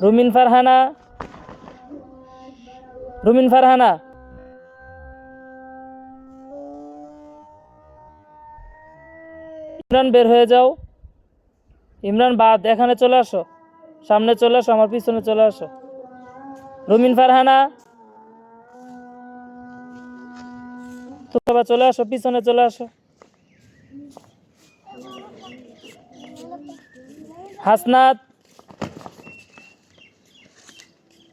রুমিন ফারহানা, রুমিন ফারহানা, ইমরান বের হয়ে যাও। ইমরান বাদ, এখানে চলে আসো, সামনে চলে আসো, আমার পিছনে চলে আসো। রুমিন ফারহানা, তোমরা চলে আসো, পিছনে চলে আসো। হাসনাত,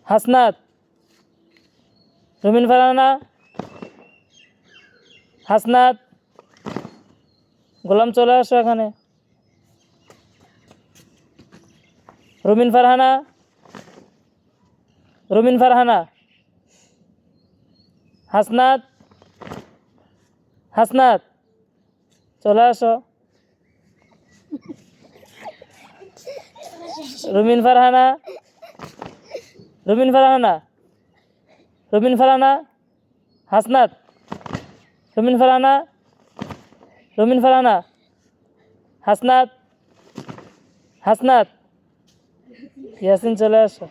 হাসনাত, রুমিন ফারহানা, হাসনাত, গোলাম চলে আসো এখানে। রুমিন ফারহানা, রুমিন ফারহানা, হাসনাত, হাসনাত, চলে আসো। রুমিন ফারহানা, রুমিন ফারহানা, রুমিন ফারহানা, হাসনাত, রুমিন ফারহানা, রুমিন ফারহানা, হাসনাত, হাসনাত, ইয়াসিন চলে আসো।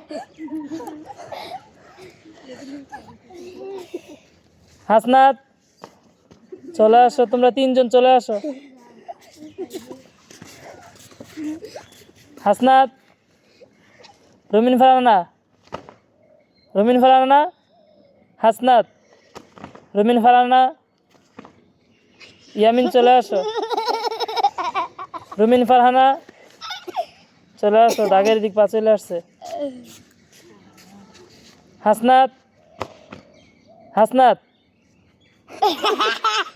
হাসনাত, চলে আসো, তোমরা তিনজন চলে আসো। হাসনাত, রুমিন ফারহানা, রুমিন ফারহানা, হাসনাত, রুমিন ফারহানা, ইয়ামিন চলে আসো। রুমিন ফারহানা, চলে আসো, দাগের দিক পা চলে আসছে। হাসনাত, হাসনাত,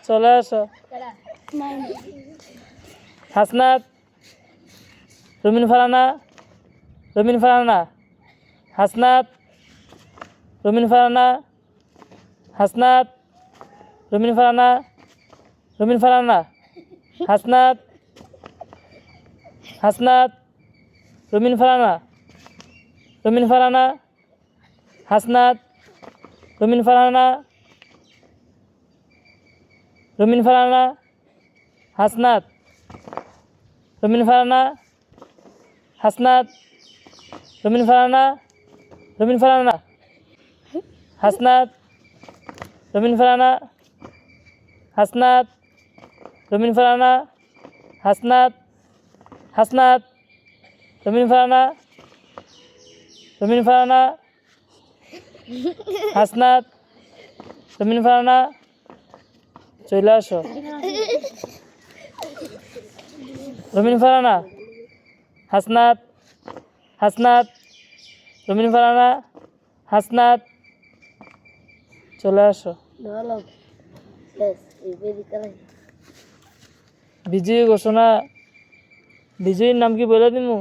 চলে আসো। হাসনাত, রুমিন ফারহানা, রুমিন ফারহানা, হাসনাত, রুমিন ফারহানা, হাসনাত, রুমিন ফারহানা, রুমিন ফারহানা, হাসনাত, হাসনাত, রুমিন ফারহানা, রুমিন ফারহানা, হাসনাত, রুমিন ফারহানা, রুমিন ফারহানা, হাসনাত, রুমিন ফারহানা, হাসনাত, রুমিন ফারহানা, রুমিন ফারহানা, হাসনাত, রুমিন ফারহানা, হাসনাত, রুমিন ফারহানা, হাসনাত, হাসনাত, রুমিন ফারহানা, রুমিন ফারহানা, হাসনাত, রুমিন ফারহানা, চলে আসো। রুমিন ফারহানা, হাসনাত, হাসনাত, রুমিন ফারহানা, হাসনাত, চলে আসো। বিজয়ী ঘোষণা, বিজয়ীর নাম কি বলে দিমু?